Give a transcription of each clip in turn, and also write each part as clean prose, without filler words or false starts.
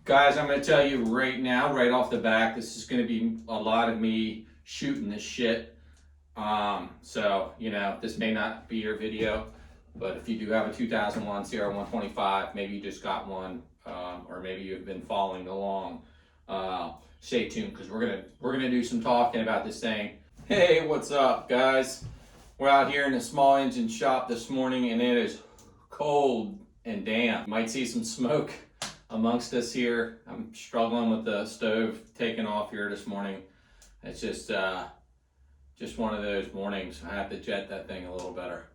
Guys, I'm going to tell you right now, right off the back, this is going to be a lot of me shooting this shit. So, you know, this may not be your video, but if you do have a 2001 CR125, maybe you just got one, or maybe you've been following along, stay tuned because we're gonna do some talking about this thing. Hey, what's up, guys? We're out here in a small engine shop this morning, and it is cold and damp. You might see some smoke amongst us here. I'm struggling with the stove taking off here this morning. It's just one of those mornings. I have to jet that thing a little better.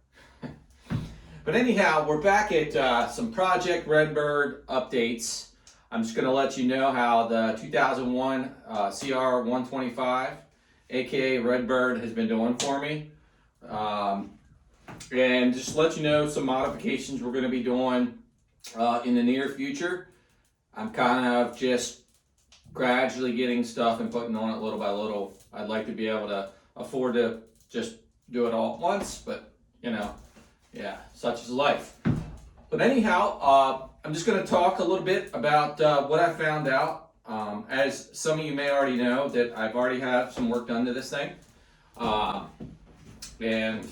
But anyhow, we're back at some Project Redbird updates. I'm just going to let you know how the 2001 CR125, aka Redbird, has been doing for me. And just let you know some modifications we're going to be doing in the near future. I'm kind of just gradually getting stuff and putting on it little by little. I'd like to be able to afford to just do it all at once, but you know, yeah, such is life. But anyhow, I'm just going to talk a little bit about what I found out. As some of you may already know, that I've already had some work done to this thing. And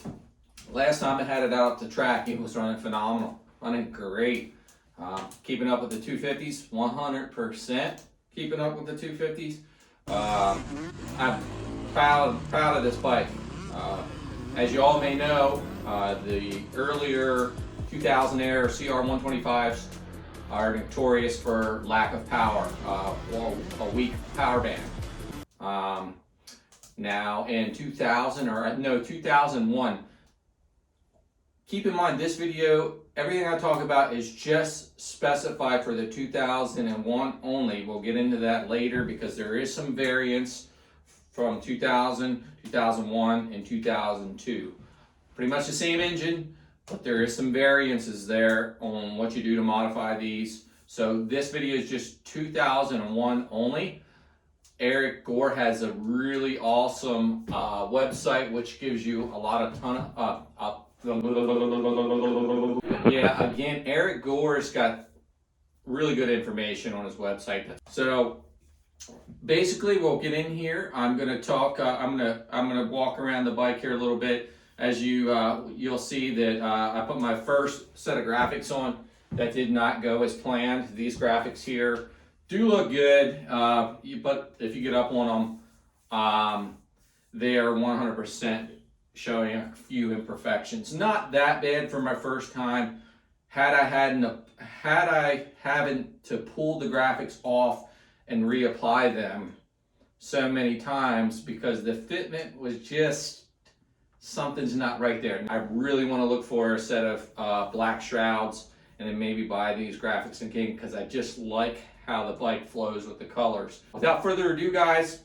last time I had it out to track, it was running phenomenal, running great. Keeping up with the 250s, 100% keeping up with the 250s. I'm proud of this bike. As you all may know, the earlier 2000 era CR125s are notorious for lack of power, a weak power band. Now in 2001, keep in mind this video, everything I talk about is just specified for the 2001 only. We'll get into that later because there is some variance from 2000, 2001, and 2002. Pretty much the same engine, but there is some variances there on what you do to modify these. So this video is just 2001 only. Eric Gore has a really awesome website which gives you a lot of yeah, again, Eric Gore's got really good information on his website. So basically, we'll get in here. I'm gonna talk. I'm gonna walk around the bike here a little bit. As you'll see that I put my first set of graphics on that did not go as planned. These graphics here do look good, but if you get up on them, they are 100% showing a few imperfections. Not that bad for my first time. Had I haven't to pull the graphics off and reapply them so many times because the fitment was just, something's not right there. I really want to look for a set of black shrouds and then maybe buy these graphics again because I just like how the bike flows with the colors. Without further ado, guys,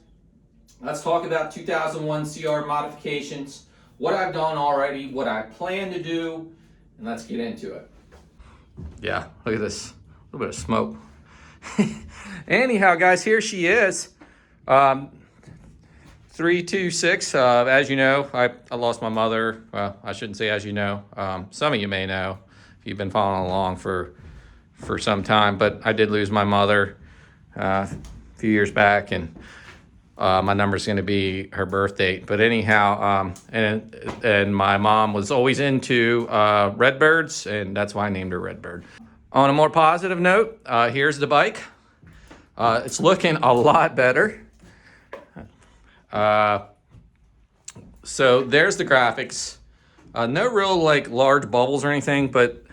let's talk about 2001 CR modifications, what I've done already, what I plan to do, and let's get into it. Yeah, look at this, a little bit of smoke. Anyhow, guys, here she is. 326, as you know, I lost my mother. Well, I shouldn't say as you know. Some of you may know if you've been following along for some time, but I did lose my mother a few years back, and my number's going to be her birth date. But anyhow, and my mom was always into Redbirds, and that's why I named her Redbird. On a more positive note, here's the bike. It's looking a lot better. So there's the graphics. No real like large bubbles or anything, but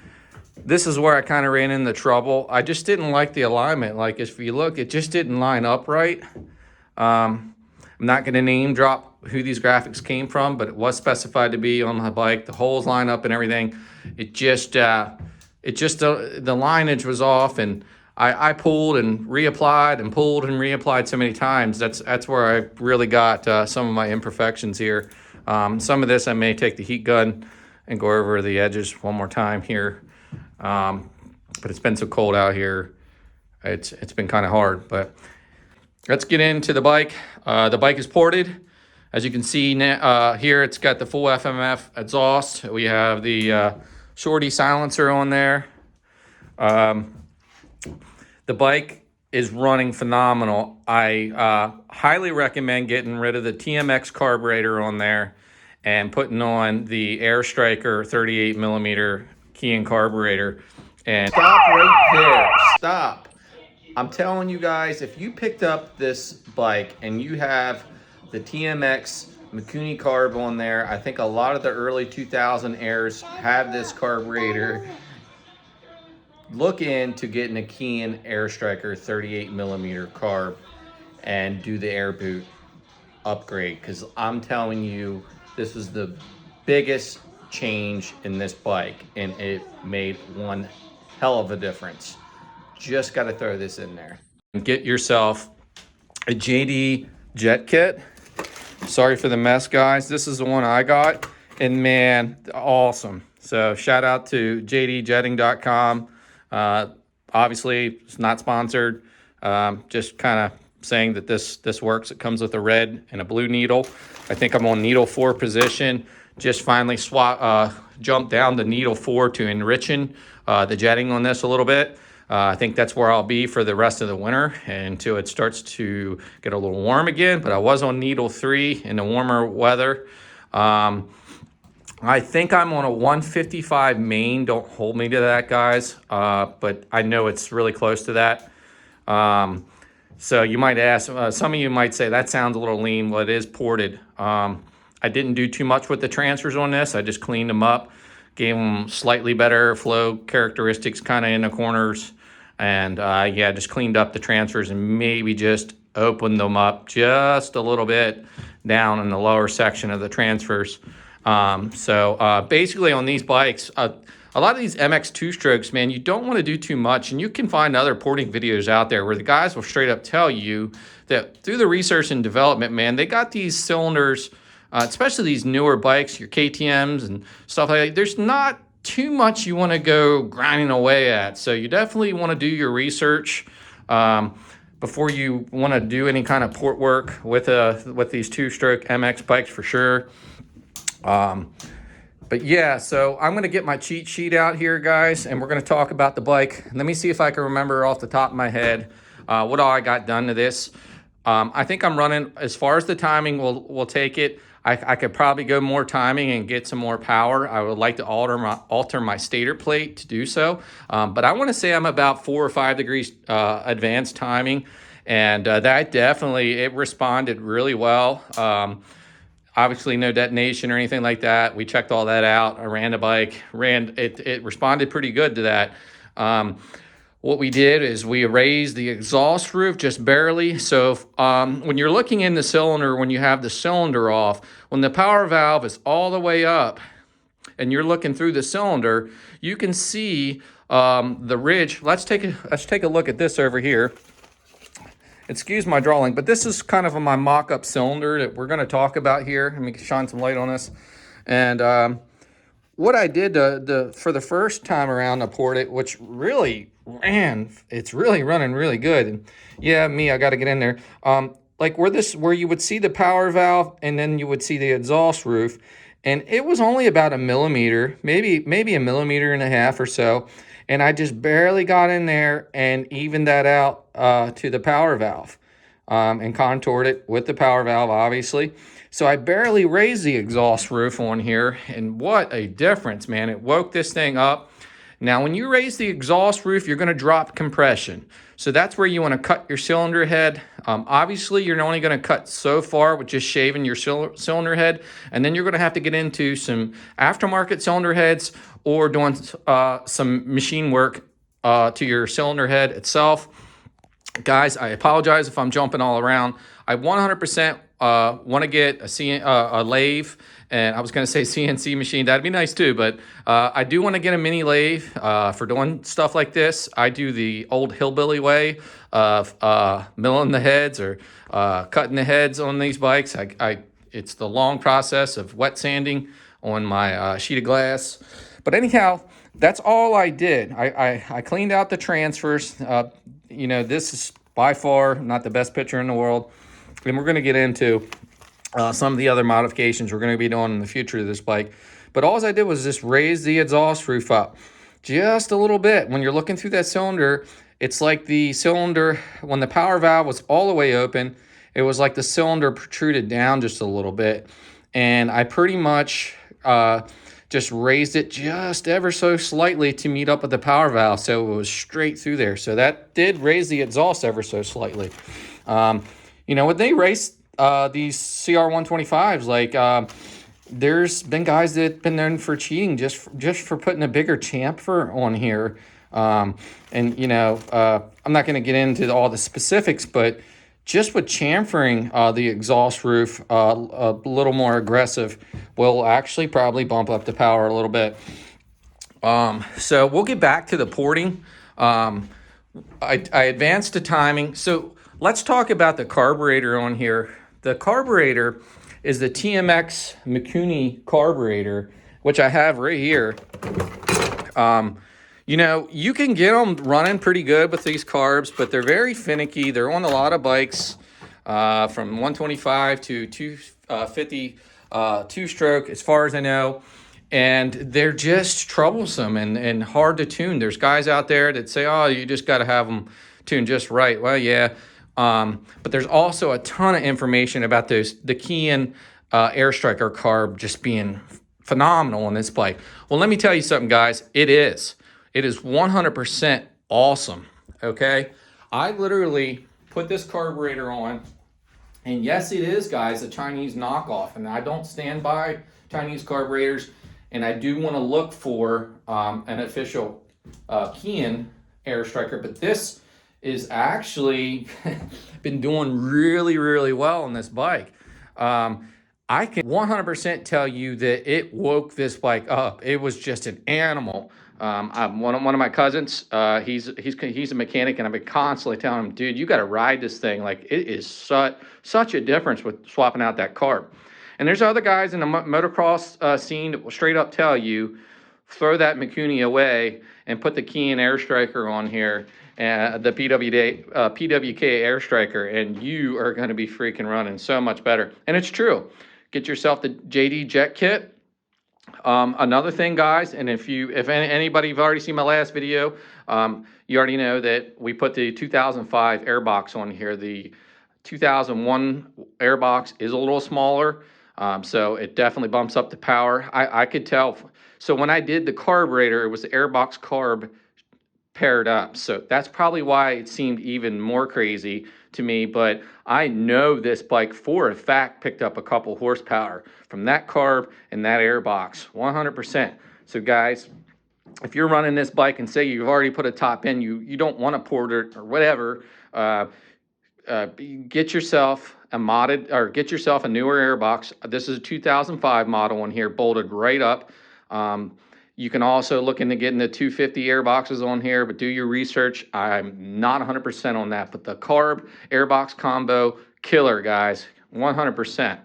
this is where I kind of ran into trouble. I just didn't like the alignment. Like if you look, it just didn't line up right. I'm not going to name drop who these graphics came from, but it was specified to be on the bike. The holes line up and everything. It just the lineage was off, and I pulled and reapplied and pulled and reapplied so many times. That's where I really got some of my imperfections here. Some of this I may take the heat gun and go over the edges one more time here. But it's been so cold out here. It's been kind of hard, but let's get into the bike. The bike is ported. As you can see now, here, it's got the full FMF exhaust. We have the Shorty silencer on there. The bike is running phenomenal. I highly recommend getting rid of the TMX carburetor on there and putting on the Air Striker 38 millimeter Key carburetor. And stop right there. Stop. I'm telling you guys, if you picked up this bike and you have the TMX Mikuni carb on there, I think a lot of the early 2000 Airs have this carburetor. Look into getting a Key Air Striker 38 millimeter carb and do the air boot upgrade, because I'm telling you, this was the biggest change in this bike and it made one hell of a difference. Just got to throw this in there. Get yourself a JD jet kit. Sorry for the mess, guys. This is the one I got, and man, awesome. So shout out to jdjetting.com. Obviously, it's not sponsored. Just kind of saying that this works. It comes with a red and a blue needle. I think I'm on needle 4 position. Just finally jumped down to needle 4 to enriching the jetting on this a little bit. I think that's where I'll be for the rest of the winter until it starts to get a little warm again. But I was on needle 3 in the warmer weather. I think I'm on a 155 main. Don't hold me to that, guys. But I know it's really close to that. So you might ask, some of you might say, that sounds a little lean. Well, it is ported. I didn't do too much with the transfers on this. I just cleaned them up, gave them slightly better flow characteristics kind of in the corners. And yeah, just cleaned up the transfers and maybe just opened them up just a little bit down in the lower section of the transfers. So basically on these bikes, a lot of these MX 2-strokes, man, you don't want to do too much. And you can find other porting videos out there where the guys will straight up tell you that through the research and development, man, they got these cylinders, especially these newer bikes, your KTMs and stuff like that. There's not too much you want to go grinding away at. So you definitely want to do your research before you want to do any kind of port work with these 2-stroke MX bikes for sure. But yeah, so I'm going to get my cheat sheet out here, guys, and we're going to talk about the bike. Let me see if I can remember off the top of my head what all I got done to this. I think I'm running, as far as the timing will take it, I could probably go more timing and get some more power. I would like to alter my stator plate to do so. But I want to say I'm about 4 or 5 degrees advanced timing. And that definitely, it responded really well. Obviously no detonation or anything like that. We checked all that out. I ran the bike, it responded pretty good to that. What we did is we raised the exhaust roof just barely. So when you're looking in the cylinder, when you have the cylinder off, when the power valve is all the way up and you're looking through the cylinder, you can see the ridge. Let's take a look at this over here. Excuse my drawing, but this is kind of my mock-up cylinder that we're going to talk about here. Let me shine some light on this. And what I did for the first time around to port it, which really ran, it's really running really good. And yeah, I got to get in there. Like where you would see the power valve and then you would see the exhaust roof, and it was only about 1 millimeter, maybe 1.5 millimeters or so. And I just barely got in there and evened that out to the power valve and contoured it with the power valve, obviously. So I barely raised the exhaust roof on here, and what a difference, man. It woke this thing up. Now, when you raise the exhaust roof, you're going to drop compression. So that's where you want to cut your cylinder head. Obviously, you're only going to cut so far with just shaving your cylinder head, and then you're going to have to get into some aftermarket cylinder heads or doing some machine work to your cylinder head itself. Guys, I apologize if I'm jumping all around. I 100% want to get a lathe, and I was going to say CNC machine. That'd be nice too, but I do want to get a mini lathe for doing stuff like this. I do the old hillbilly way of milling the heads or cutting the heads on these bikes. It's the long process of wet sanding on my sheet of glass. But anyhow, that's all I did. I cleaned out the transfers. This is by far not the best picture in the world. And we're going to get into some of the other modifications we're going to be doing in the future of this bike. But all I did was just raise the exhaust roof up just a little bit. When you're looking through that cylinder, it's like the cylinder, when the power valve was all the way open, it was like the cylinder protruded down just a little bit. And I pretty much just raised it just ever so slightly to meet up with the power valve, so it was straight through there. So that did raise the exhaust ever so slightly. You know, when they race these CR125s, like there's been guys that have been known for cheating just for putting a bigger chamfer on here. And you know, I'm not going to get into all the specifics, but just with chamfering the exhaust roof a little more aggressive will actually probably bump up the power a little bit. So we'll get back to the porting. I advanced the timing. So let's talk about the carburetor on here. The carburetor is the TMX Mikuni carburetor, which I have right here. You know, you can get them running pretty good with these carbs, but they're very finicky. They're on a lot of bikes from 125 to 250 two-stroke, as far as I know. And they're just troublesome and hard to tune. There's guys out there that say, oh, you just got to have them tuned just right. Well, yeah. But there's also a ton of information about the Kian Air Striker carb just being phenomenal on this bike. Well, let me tell you something, guys. It is 100% awesome, okay? I literally put this carburetor on, and yes, it is, guys, a Chinese knockoff, and I don't stand by Chinese carburetors, and I do want to look for an official Kian Air Striker, but this is actually been doing really, really well on this bike. I can 100% tell you that it woke this bike up. It was just an animal. One of my cousins, he's a mechanic, and I've been constantly telling him, dude, you got to ride this thing. Like, it is such a difference with swapping out that carb. And there's other guys in the motocross scene that will straight up tell you, throw that Mikuni away and put the Kian Air Striker on here, the PWK Air Striker, and you are going to be freaking running so much better. And it's true. Get yourself the JD Jet Kit. Another thing, guys, and if anybody have already seen my last video, you already know that we put the 2005 airbox on here. The 2001 airbox is a little smaller, so it definitely bumps up the power. I could tell. So when I did the carburetor, it was the airbox carb paired up. So that's probably why it seemed even more crazy to me, but I know this bike for a fact picked up a couple horsepower from that carb and that airbox, 100%. So guys, if you're running this bike and say you've already put a top in, you don't want to port it or whatever, get yourself a modded, or get yourself a newer airbox. This is a 2005 model one here, bolted right up. You can also look into getting the 250 airboxes on here, but do your research. I'm not 100% on that, but the carb airbox combo, killer, guys, 100%.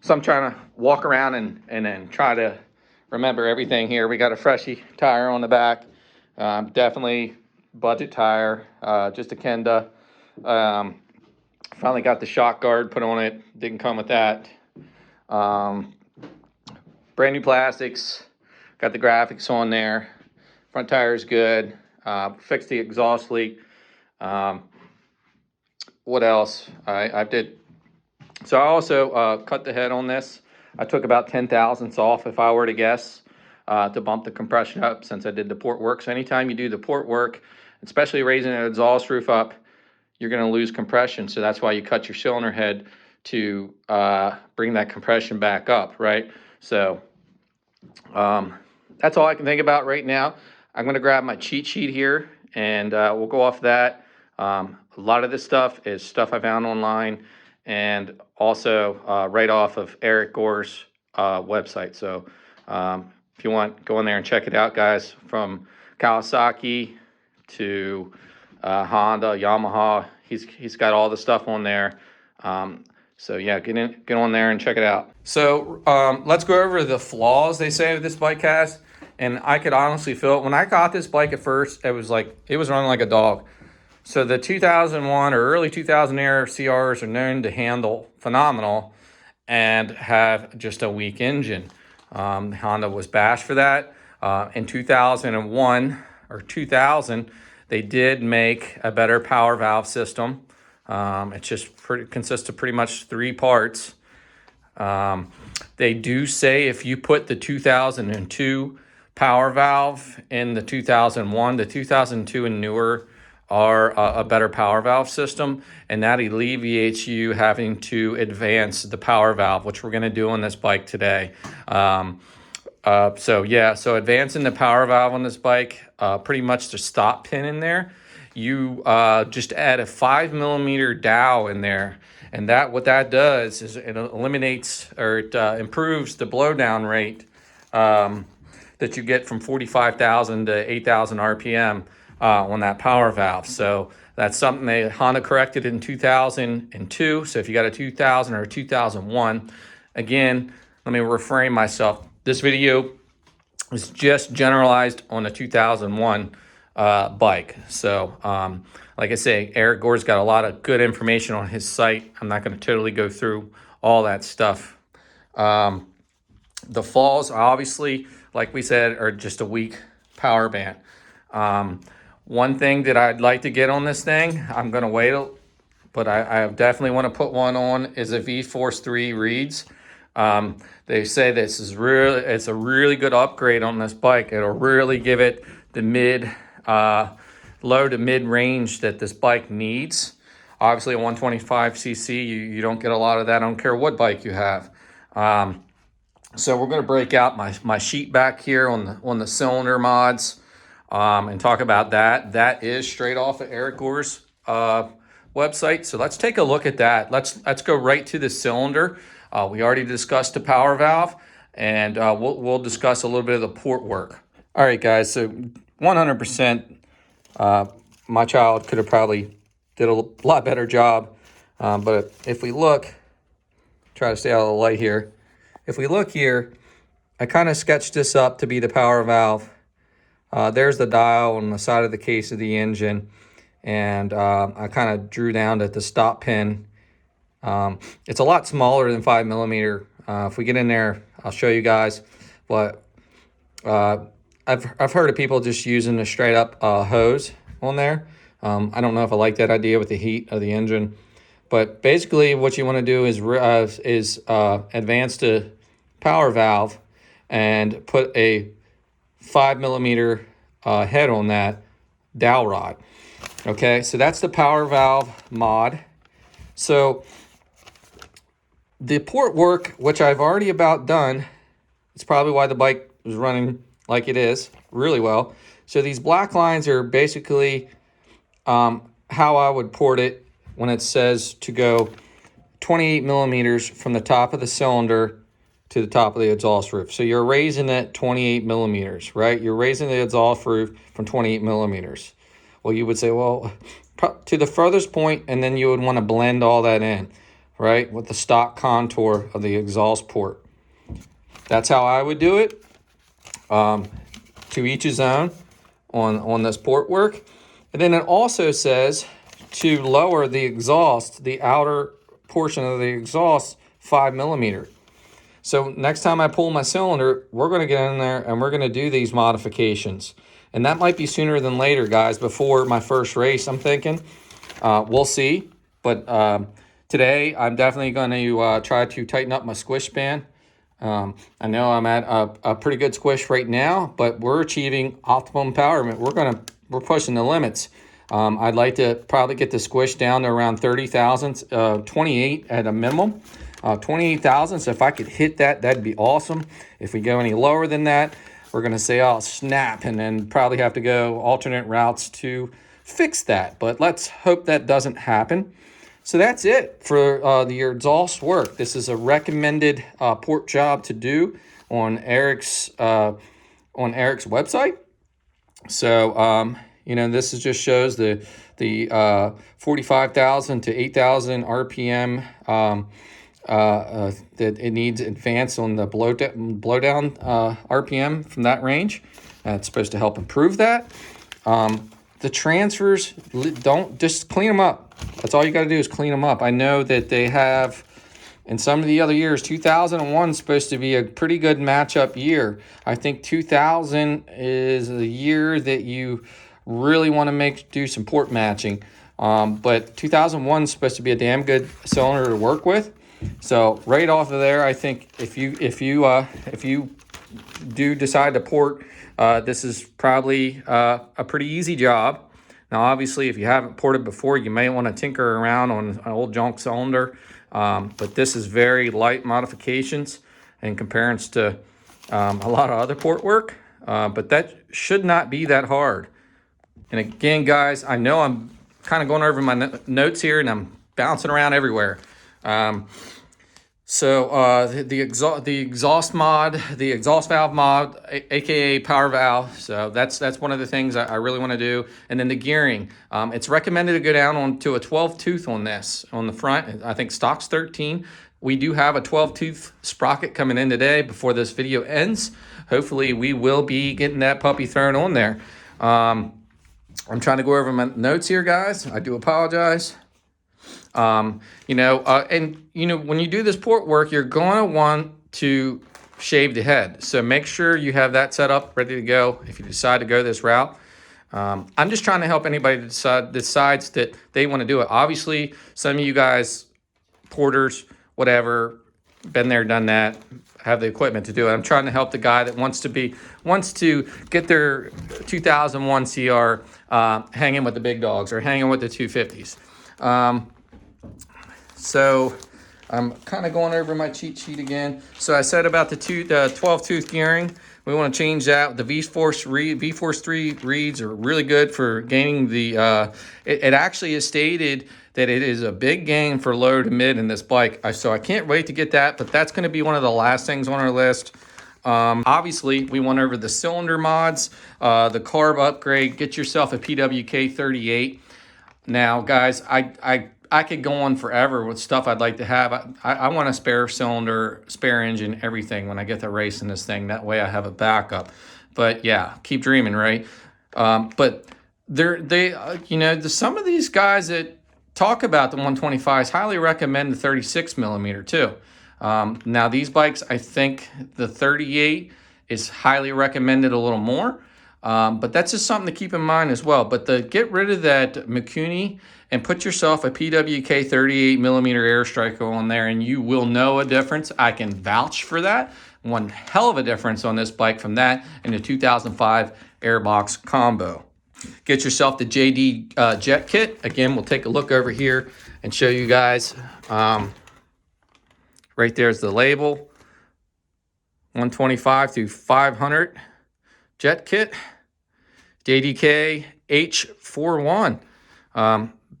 So I'm trying to walk around and then try to remember everything here. We got a Freshie tire on the back, definitely budget tire, just a Kenda. Finally got the shock guard put on it, didn't come with that. Brand new plastics, got the graphics on there. Front tire is good. Fixed the exhaust leak. What else? I did. So I also cut the head on this. I took about 0.1 off, if I were to guess, to bump the compression up, since I did the port work. So anytime you do the port work, especially raising an exhaust roof up, you're going to lose compression. So that's why you cut your cylinder head to bring that compression back up, right? So that's all I can think about right now. I'm going to grab my cheat sheet here, and we'll go off that. A lot of this stuff is stuff I found online, and also right off of Eric Gore's website. So if you want, go in there and check it out, guys. From Kawasaki to Honda, Yamaha, he's got all the stuff on there. So yeah, get on there and check it out. So let's go over the flaws they say this bike has. And I could honestly feel it. When I got this bike at first, it was running like a dog. So the 2001 or early 2000 era CRs are known to handle phenomenal and have just a weak engine. Honda was bashed for that. In 2001 or 2000, they did make a better power valve system. It just consists of pretty much 3 parts. They do say if you put the 2002 power valve in the 2001, the 2002 and newer are a better power valve system, and that alleviates you having to advance the power valve, which we're going to do on this bike today. So advancing the power valve on this bike, pretty much the stop pin in there, you just add a 5mm dowel in there. And what that does is it eliminates, or it improves the blowdown rate that you get from 45,000 to 8,000 RPM on that power valve. So that's something that Honda corrected in 2002. So if you got a 2000 or a 2001, again, let me reframe myself. This video is just generalized on a 2001 bike. So like I say, Eric Gore's got a lot of good information on his site. I'm not going to totally go through all that stuff. The falls, obviously, like we said, are just a weak power band. One thing that I'd like to get on this thing, I'm going to wait, but I definitely want to put one on, is a V-Force 3 Reeds. They say it's a really good upgrade on this bike. It'll really give it the low to mid range that this bike needs. Obviously, a 125cc, you don't get a lot of that. I don't care what bike you have. So we're going to break out my sheet back here on the cylinder mods and talk about that. That is straight off of Eric Gore's website. So let's take a look at that. Let's go right to the cylinder. We already discussed the power valve, and we'll discuss a little bit of the port work. All right, guys. So 100%, my child could have probably did a lot better job. But if we look, try to stay out of the light here. If we look here, I kind of sketched this up to be the power valve. There's the dial on the side of the case of the engine. And I kind of drew down that the stop pin. It's a lot smaller than 5mm. If we get in there, I'll show you guys. But I've heard of people just using a straight up hose on there. I don't know if I like that idea with the heat of the engine. But basically what you want to do is advance the power valve and put a 5mm head on that dowel rod. Okay, so that's the power valve mod. So the port work, which I've already about done, it's probably why the bike was running like it is really well. So these black lines are basically how I would port it when it says to go 28mm from the top of the cylinder to the top of the exhaust roof. So you're raising it 28mm, right? You're raising the exhaust roof from 28mm. Well, you would say, well, to the furthest point, and then you would want to blend all that in, right, with the stock contour of the exhaust port. That's how I would do it. To each his own on this port work. And then it also says to lower the exhaust, the outer portion of the exhaust, 5mm. So next time I pull my cylinder, we're going to get in there and we're going to do these modifications. And that might be sooner than later, guys, before my first race, I'm thinking. We'll see. But today, I'm definitely going to try to tighten up my squish band. I know I'm at a pretty good squish right now, but we're achieving optimum power. We're pushing the limits. I'd like to probably get the squish down to around 30 thousandths, 28 at a minimum. 28 thousandths, if I could hit that, that'd be awesome. If we go any lower than that, we're going to say, oh, snap, and then probably have to go alternate routes to fix that. But let's hope that doesn't happen. So that's it for your exhaust work. This is a recommended port job to do on Eric's website. So this just shows the 45,000 to 8,000 RPM that it needs advance on the blowdown RPM from that range. It's supposed to help improve that. The transfers, don't just clean them up. That's all you got to do is clean them up. I know that they have, in some of the other years, 2001 is supposed to be a pretty good matchup year. I think 2000 is the year that you really want to do some port matching. But 2001 is supposed to be a damn good cylinder to work with. So right off of there, I think if you do decide to port, this is probably a pretty easy job. Now, obviously, if you haven't ported before, you may want to tinker around on an old junk cylinder. But this is very light modifications in comparison to a lot of other port work. But that should not be that hard. And again, guys, I know I'm kind of going over my notes here and I'm bouncing around everywhere. The exhaust mod, the exhaust valve mod, aka power valve. So that's one of the things I really want to do. And then the gearing, it's recommended to go down onto a 12 tooth on this on the front. I think stock's 13. We do have a 12 tooth sprocket coming in today before this video ends. Hopefully we will be getting that puppy thrown on there. I'm trying to go over my notes here, guys. I do apologize. And when you do this port work, you're going to want to shave the head. So make sure you have that set up, ready to go if you decide to go this route. I'm just trying to help anybody that decides that they want to do it. Obviously, some of you guys, porters, whatever, been there, done that, have the equipment to do it. I'm trying to help the guy that wants to get their 2001 CR hanging with the big dogs or hanging with the 250s. So I'm kind of going over my cheat sheet again. So I said about the 12 tooth gearing. We want to change that. The V-Force 3 reeds are really good for gaining the, it actually is stated that it is a big gain for low to mid in this bike. So I can't wait to get that, but that's going to be one of the last things on our list. Obviously, we went over the cylinder mods, the carb upgrade. Get yourself a PWK 38. Now, guys, I could go on forever with stuff I'd like to have. I want a spare cylinder, spare engine, everything when I get to racing this thing. That way I have a backup. But yeah, keep dreaming, right? But some of these guys that talk about the 125s highly recommend the 36 millimeter too. Now these bikes, I think the 38 is highly recommended a little more. But that's just something to keep in mind as well. But get rid of that Mikuni and put yourself a PWK 38 millimeter air striker on there and you will know a difference. I can vouch for that. One hell of a difference on this bike from that and the 2005 Airbox combo. Get yourself the JD Jet Kit. Again, we'll take a look over here and show you guys. Right there's the label. 125 through 500 Jet Kit. JDK H41.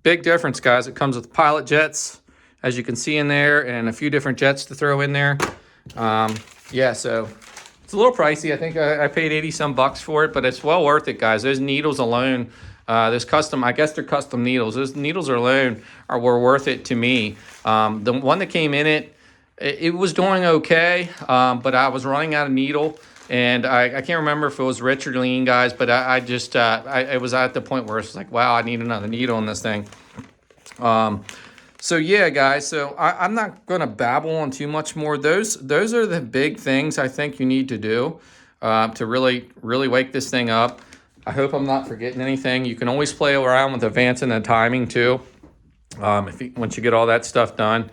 Big difference, guys. It comes with pilot jets, as you can see in there, and a few different jets to throw in there. Yeah, so it's a little pricey. I think I paid 80 some bucks for it, but it's well worth it, guys. Those needles alone, those custom, I guess they're custom needles. Those needles alone were worth it to me. The one that came in it was doing okay, but I was running out of needle. And I can't remember if it was rich or lean, guys, but I was at the point where it's like, wow, I need another needle in this thing. So yeah, guys, so I'm not going to babble on too much more. Those are the big things I think you need to do to really wake this thing up. I hope I'm not forgetting anything. You can always play around with advancing the timing too. Once you get all that stuff done,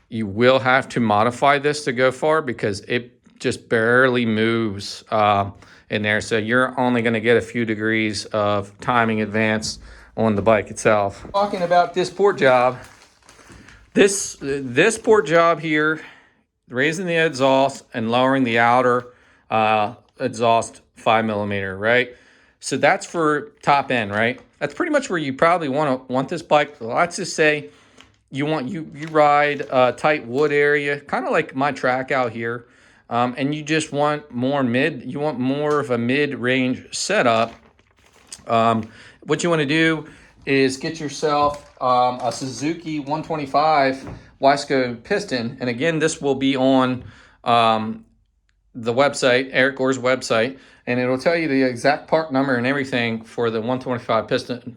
you will have to modify this to go far because it just barely moves in there. So you're only going to get a few degrees of timing advance on the bike itself. Talking about this port job, this port job here, raising the exhaust and lowering the outer exhaust 5 millimeter, right? So that's for top end, right? That's pretty much where you probably want this bike. Let's just say you ride a tight wood area, kind of like my track out here. And you just want more of a mid-range setup. What you want to do is get yourself a Suzuki 125 Wiseco piston. And again, this will be on the website, Eric Gore's website, and it'll tell you the exact part number and everything for the 125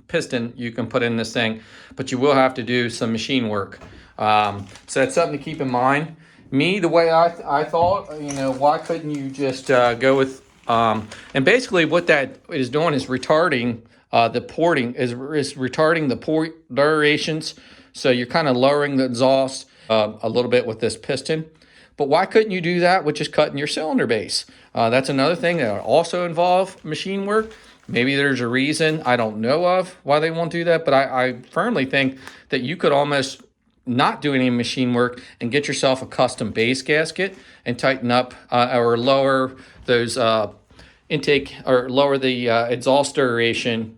piston you can put in this thing. But you will have to do some machine work. So that's something to keep in mind. Me, the way I thought, why couldn't you just go with And basically what that is doing is retarding the porting, is retarding the port durations. So you're kind of lowering the exhaust a little bit with this piston. But why couldn't you do that with just cutting your cylinder base? That's another thing that would also involve machine work. Maybe there's a reason I don't know of why they won't do that, but I firmly think that you could almost not do any machine work and get yourself a custom base gasket and tighten up or lower those intake, or lower the exhaust duration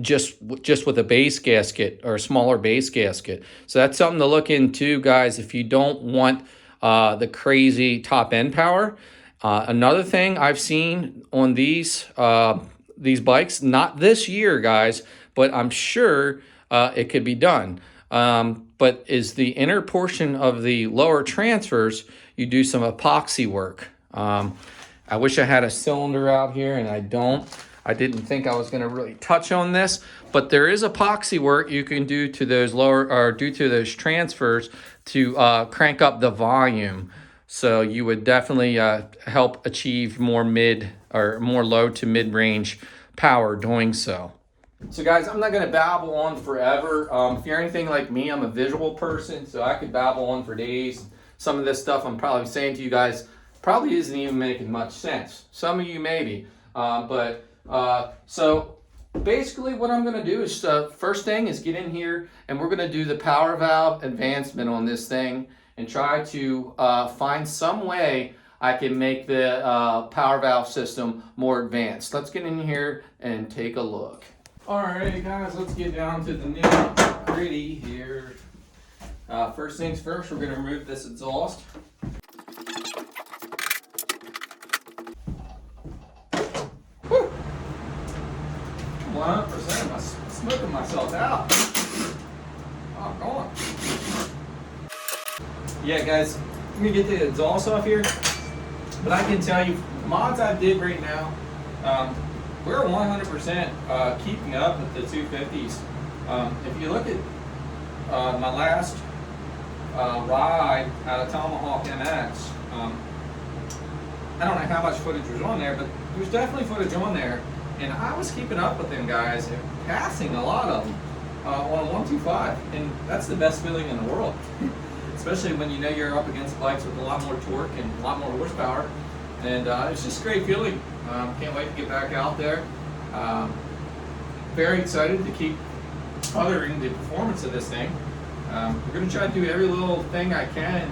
just with a base gasket or a smaller base gasket. So that's something to look into, guys, if you don't want the crazy top end power. Another thing I've seen on these bikes, not this year, guys, but I'm sure it could be done. But is the inner portion of the lower transfers, you do some epoxy work. I wish I had a cylinder out here, and I don't. I didn't think I was going to really touch on this, but there is epoxy work you can do to those lower, or due to those transfers, to crank up the volume. So you would definitely help achieve more mid, or more low to mid range power doing so. So guys, I'm not going to babble on forever. If you're anything like me, I'm a visual person, so I could babble on for days. Some of this stuff I'm probably saying to you guys probably isn't even making much sense. Some of you maybe, so basically what I'm going to do is first thing is get in here, and we're going to do the power valve advancement on this thing and try to find some way I can make the power valve system more advanced. Let's get in here and take a look. Alright guys, let's get down to the nitty gritty here. First things first, we're going to remove this exhaust. 100%, I'm smoking myself out. Oh, gone. Yeah, guys, let me get the exhaust off here. But I can tell you, mods I did right now, we're 100% keeping up with the 250s. If you look at my last ride out of Tomahawk MX, I don't know how much footage was on there, but there's definitely footage on there. And I was keeping up with them guys and passing a lot of them on a 125. And that's the best feeling in the world. Especially when you know you're up against bikes with a lot more torque and a lot more horsepower. And it's just a great feeling. Can't wait to get back out there. Very excited to keep othering the performance of this thing. We're going to try to do every little thing I can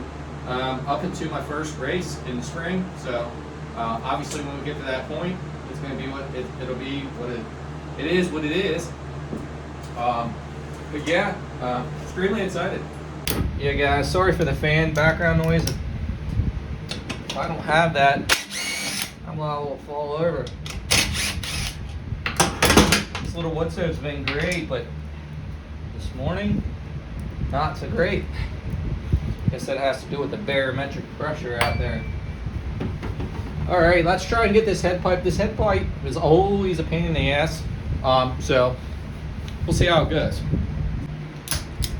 up into my first race in the spring. So obviously when we get to that point, it's going to be what it'll be. What it is. What it is. But yeah, extremely excited. Yeah, guys, sorry for the fan background noise. If I don't have that, I'm liable to fall over. This little wood stove's been great, but this morning, not so great. Guess that has to do with the barometric pressure out there. All right, let's try and get this head pipe. This head pipe is always a pain in the ass, so we'll see how it goes.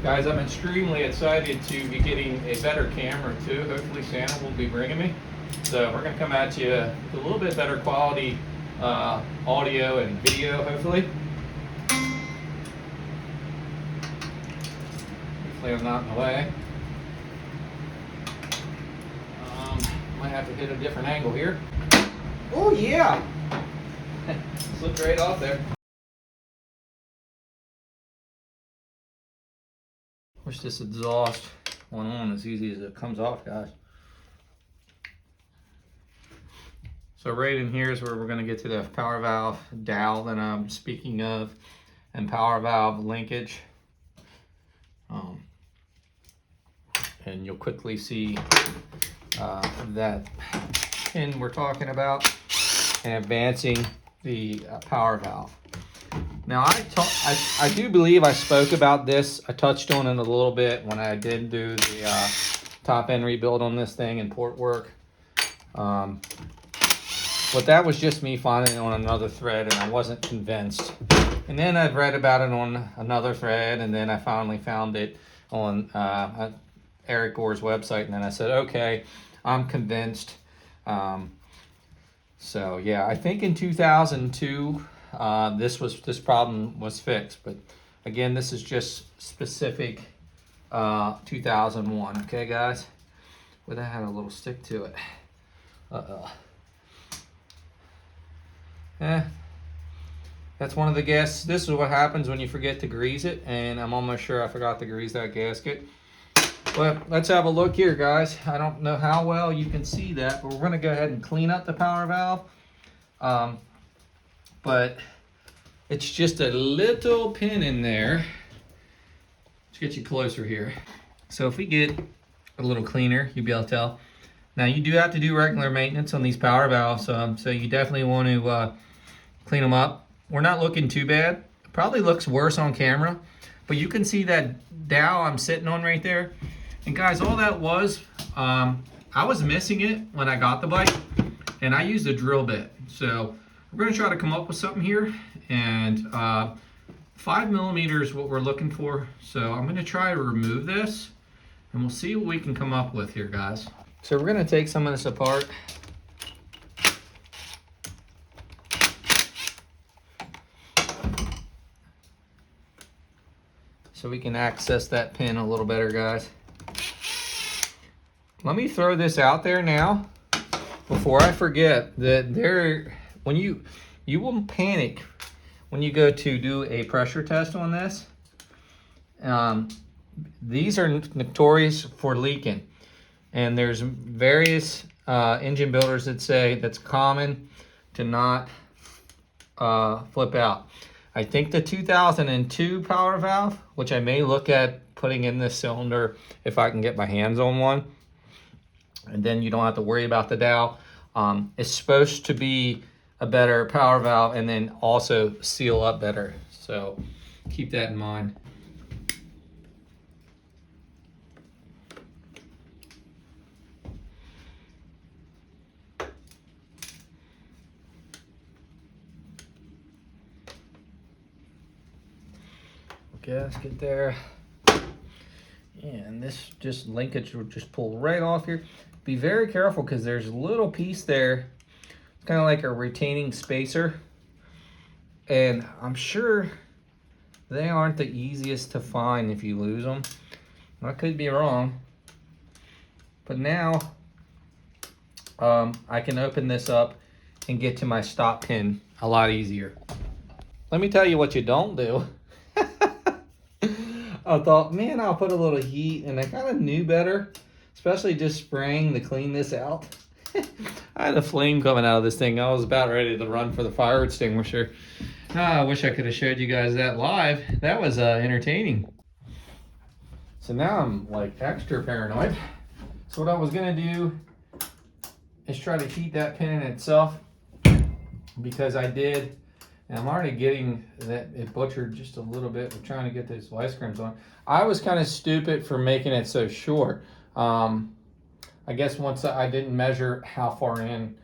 Guys, I'm extremely excited to be getting a better camera too. Hopefully Santa will be bringing me. So we're going to come at you with a little bit better quality audio and video, hopefully. Hopefully I'm not in the way. Might have to hit a different angle here. Oh yeah! Slipped right off there. Wish this exhaust went on as easy as it comes off, guys. So right in here is where we're going to get to the power valve dowel that I'm speaking of, and power valve linkage. And you'll quickly see that pin we're talking about, and advancing the power valve. Now I do believe I spoke about this. I touched on it a little bit when I did do the top end rebuild on this thing and port work. But that was just me finding it on another thread, and I wasn't convinced. And then I've read about it on another thread, and then I finally found it on Eric Gore's website, and then I said, okay, I'm convinced. So yeah, I think in 2002, this problem was fixed. But again, this is just specific 2001. Okay, guys. Well, that had a little stick to it. That's one of the gas. This is what happens when you forget to grease it, and I'm almost sure I forgot to grease that gasket. But let's have a look here, guys. I don't know how well you can see that, but we're going to go ahead and clean up the power valve. But it's just a little pin in there. Let's get you closer here. So if we get a little cleaner, you'll be able to tell. Now you do have to do regular maintenance on these power valves, so you definitely want to clean them up. We're not looking too bad. Probably looks worse on camera, but you can see that dowel I'm sitting on right there. And guys, all that was, I was missing it when I got the bike, and I used a drill bit. So we're gonna try to come up with something here, and 5 millimeters is what we're looking for. So I'm gonna try to remove this, and we'll see what we can come up with here, guys. So we're gonna take some of this apart. So we can access that pin a little better, guys. Let me throw this out there now before I forget that when you won't panic when you go to do a pressure test on this. These are notorious for leaking, and there's various engine builders that say that's common to not flip out. I think the 2002 power valve, which I may look at putting in this cylinder if I can get my hands on one, and then you don't have to worry about the dowel, is supposed to be a better power valve and then also seal up better. So keep that in mind. Gasket there, and this just linkage will just pull right off here. Be very careful because there's a little piece there. It's kind of like a retaining spacer, and I'm sure they aren't the easiest to find if you lose them. I could be wrong, but now I can open this up and get to my stop pin a lot easier. Let me tell you what you don't do. I thought, man, I'll put a little heat, and I kind of knew better, especially just spraying to clean this out. I had a flame coming out of this thing. I was about ready to run for the fire extinguisher. I wish I could have showed you guys that live. That was entertaining. So now I'm like extra paranoid. So what I was gonna do is try to heat that pin in itself, because I did. And I'm already getting that it butchered just a little bit. We're trying to get those vice grips on. I was kind of stupid for making it so short. I guess once I didn't measure how far in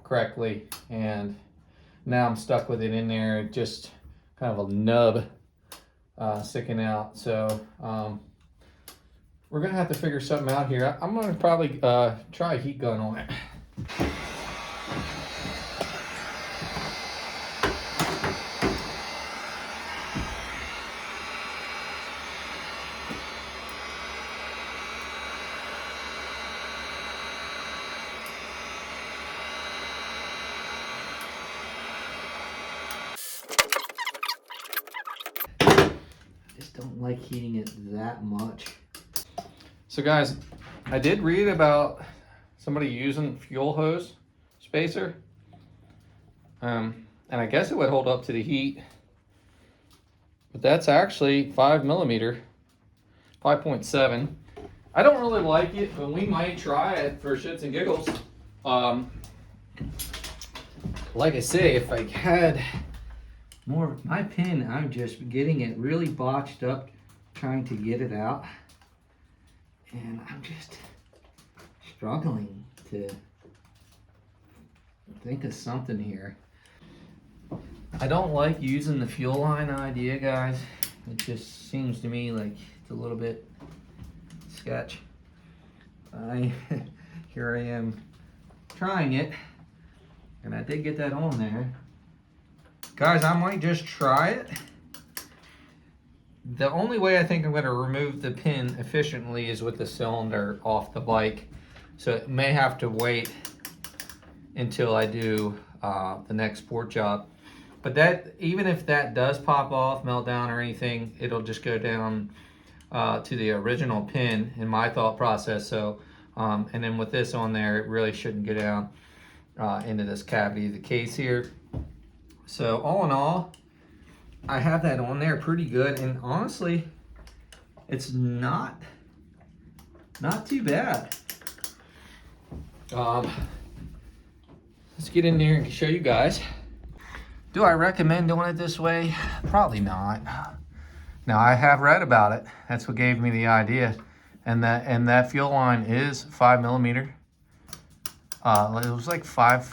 correctly, and now I'm stuck with it in there, just kind of a nub sticking out. So we're gonna have to figure something out here. I'm gonna probably try a heat gun on it. Don't like heating it that much. So guys, I did read about somebody using fuel hose spacer, and I guess it would hold up to the heat, but that's actually 5 millimeter, 5.7. I don't really like it, but we might try it for shits and giggles. Like I say, if I had more of my pin, I'm just getting it really botched up trying to get it out, and I'm just struggling to think of something here. I don't like using the fuel line idea, guys. It just seems to me like it's a little bit sketch. Here I am trying it, And I did get that on there. Guys, I might just try it. The only way I think I'm going to remove the pin efficiently is with the cylinder off the bike. So it may have to wait until I do the next sport job. But that, even if that does pop off, melt down or anything, it'll just go down to the original pin in my thought process. So, and then with this on there, it really shouldn't get down into this cavity of the case here. So all in all, I have that on there pretty good, and honestly, it's not too bad. Let's get in there and show you guys. Do I recommend doing it this way? Probably not. Now, I have read about it. That's what gave me the idea. And that fuel line is 5mm. It was like a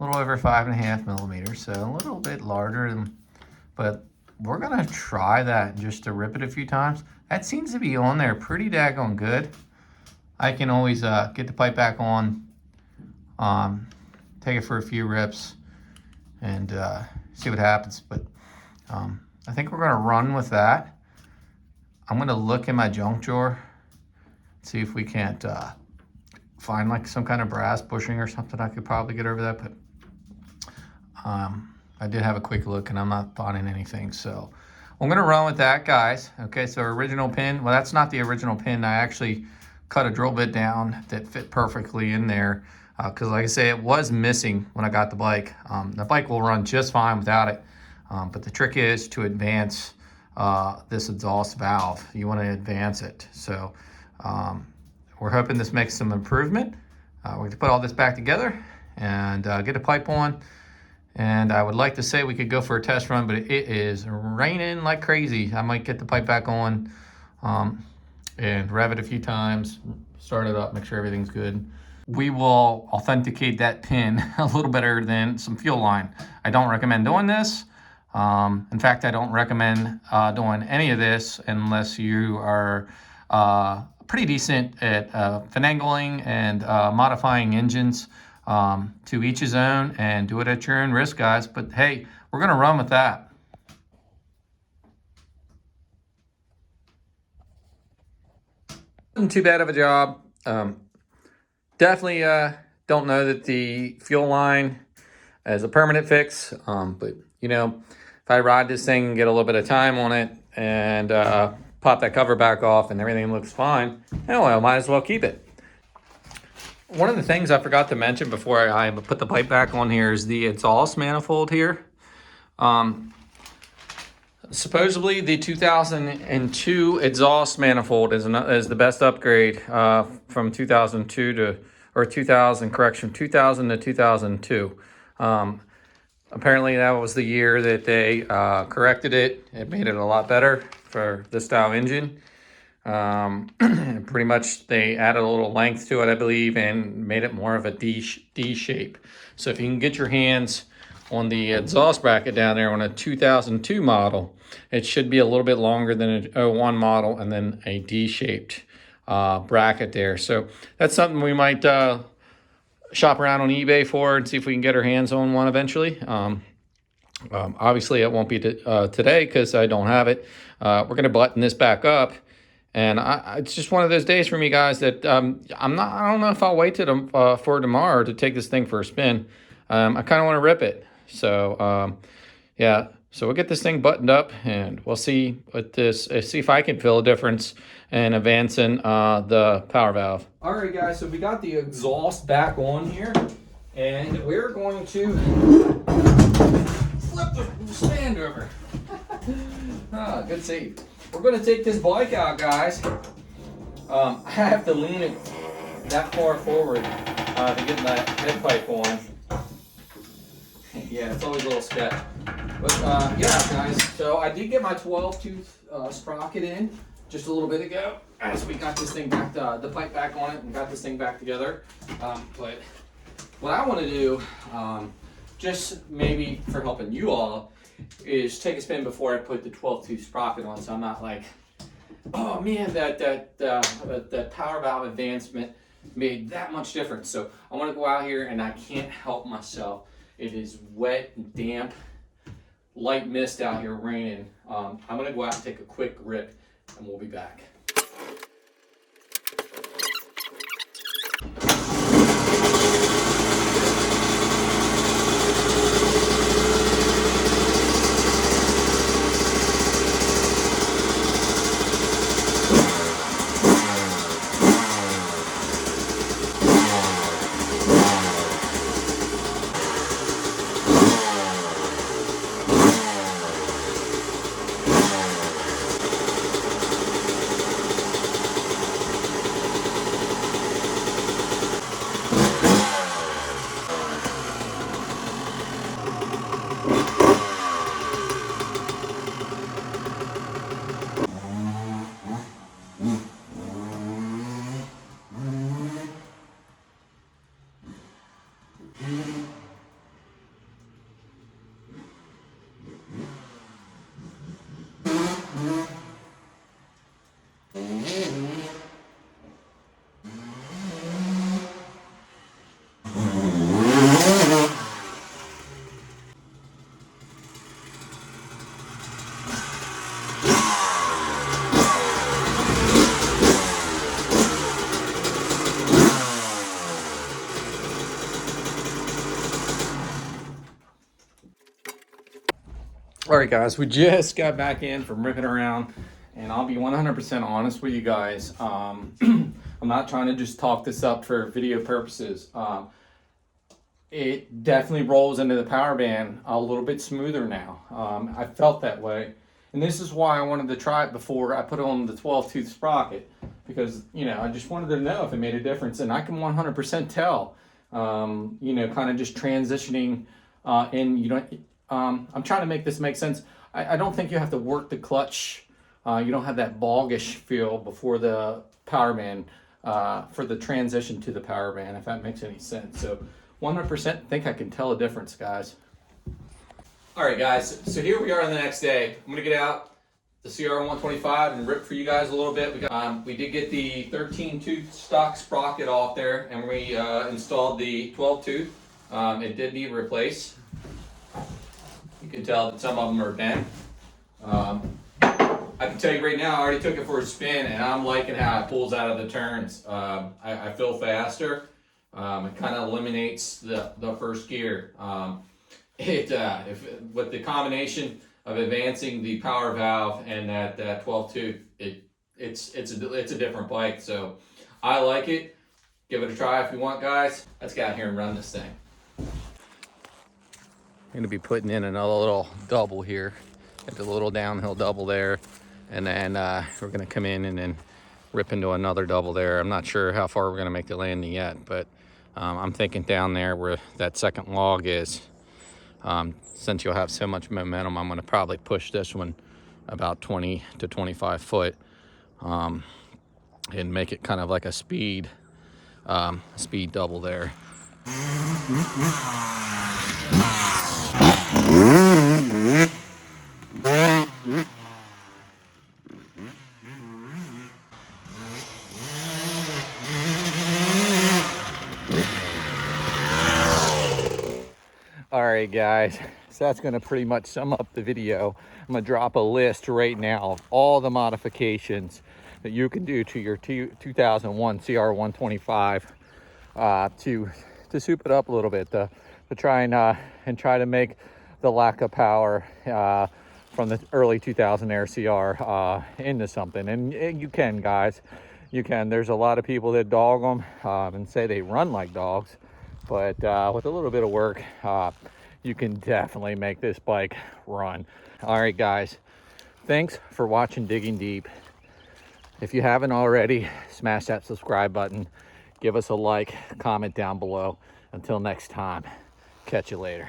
little over 5.5 millimeters, so a little bit larger than, but we're gonna try that just to rip it a few times. That seems to be on there pretty daggone good. I can always get the pipe back on, take it for a few rips, and see what happens. But I think we're gonna run with that. I'm gonna look in my junk drawer, see if we can't find like some kind of brass bushing or something. I could probably get over that, but I did have a quick look and I'm not finding anything. So I'm gonna run with that, guys. Okay, so original pin. Well, that's not the original pin. I actually cut a drill bit down that fit perfectly in there. Because like I say, it was missing when I got the bike. The bike will run just fine without it. But the trick is to advance this exhaust valve. You want to advance it. So we're hoping this makes some improvement. We're going to put all this back together and get a pipe on. And I would like to say we could go for a test run, but it is raining like crazy. I might get the pipe back on and rev it a few times, start it up, make sure everything's good. We will authenticate that pin a little better than some fuel line. I don't recommend doing this. In fact, I don't recommend doing any of this unless you are pretty decent at finagling and modifying engines. To each his own, and do it at your own risk, guys. But hey, we're gonna run with that. Wasn't too bad of a job. Definitely don't know that the fuel line is a permanent fix, but you know, if I ride this thing and get a little bit of time on it and pop that cover back off and everything looks fine, well, I might as well keep it. One of the things I forgot to mention before I put the pipe back on here is the exhaust manifold here. Supposedly the 2002 exhaust manifold is the best upgrade from 2002 to, or 2000, correction, 2000 to 2002. Apparently that was the year that they corrected it. It made it a lot better for this style engine. Pretty much they added a little length to it, I believe, and made it more of a D shape. So if you can get your hands on the exhaust bracket down there on a 2002 model, it should be a little bit longer than a 01 model, and then a D-shaped bracket there. So that's something we might shop around on eBay for and see if we can get our hands on one eventually. Obviously it won't be today because I don't have it. We're going to button this back up. And it's just one of those days for me, guys, that I don't know if I'll wait till for tomorrow to take this thing for a spin. I kind of want to rip it. So, yeah, so we'll get this thing buttoned up and we'll see what see if I can feel a difference in advancing the power valve. All right, guys, so we got the exhaust back on here, and we're going to flip the stand over. Good save. We're going to take this bike out, guys. I have to lean it that far forward to get that head pipe on. Yeah, it's always a little sketch. But yeah, guys, so I did get my 12-tooth sprocket in just a little bit ago as we got this thing back, the pipe back on it and got this thing back together. But what I want to do, just maybe for helping you all, is take a spin before I put the 12-tooth sprocket on, so I'm not like, oh man, that power valve advancement made that much difference. So I want to go out here and I can't help myself. It is wet and damp, light mist out here raining. I'm going to go out and take a quick rip and we'll be back. All right, guys, we just got back in from ripping around, and I'll be 100% honest with you guys. I'm not trying to just talk this up for video purposes. It definitely rolls into the power band a little bit smoother now. I felt that way, and this is why I wanted to try it before I put on the 12-tooth sprocket, because I just wanted to know if it made a difference, and I can 100% tell. Kind of just transitioning, and I'm trying to make this make sense. I don't think you have to work the clutch. You don't have that boggish feel before the power band, for the transition to the power band, if that makes any sense. So 100% think I can tell a difference, guys. All right, guys, so here we are on the next day. I'm gonna get out the CR125 and rip for you guys a little bit. We did get the 13-tooth stock sprocket off there, and we installed the 12-tooth. It did need replaced. You can tell that some of them are bent. I can tell you right now, I already took it for a spin, and I'm liking how it pulls out of the turns. I feel faster. It kind of eliminates the first gear. With the combination of advancing the power valve and that 12 tooth, it's a different bike. So I like it. Give it a try if you want, guys. Let's get out here and run this thing. I'm gonna be putting in another little double here, at the little downhill double there, and then we're gonna come in and then rip into another double there. I'm not sure how far we're gonna make the landing yet, but I'm thinking down there where that second log is, since you'll have so much momentum, I'm gonna probably push this one about 20 to 25 foot, and make it kind of like a speed double there. All right, guys, so that's going to pretty much sum up the video. I'm going to drop a list right now of all the modifications that you can do to your 2001 CR125 to soup it up a little bit, to try and try to make the lack of power from the early 2000 Air CR into something. And you can, guys, you can. There's a lot of people that dog them and say they run like dogs. But with a little bit of work, you can definitely make this bike run. All right, guys, thanks for watching Digging Deep. If you haven't already, smash that subscribe button. Give us a like, comment down below. Until next time, catch you later.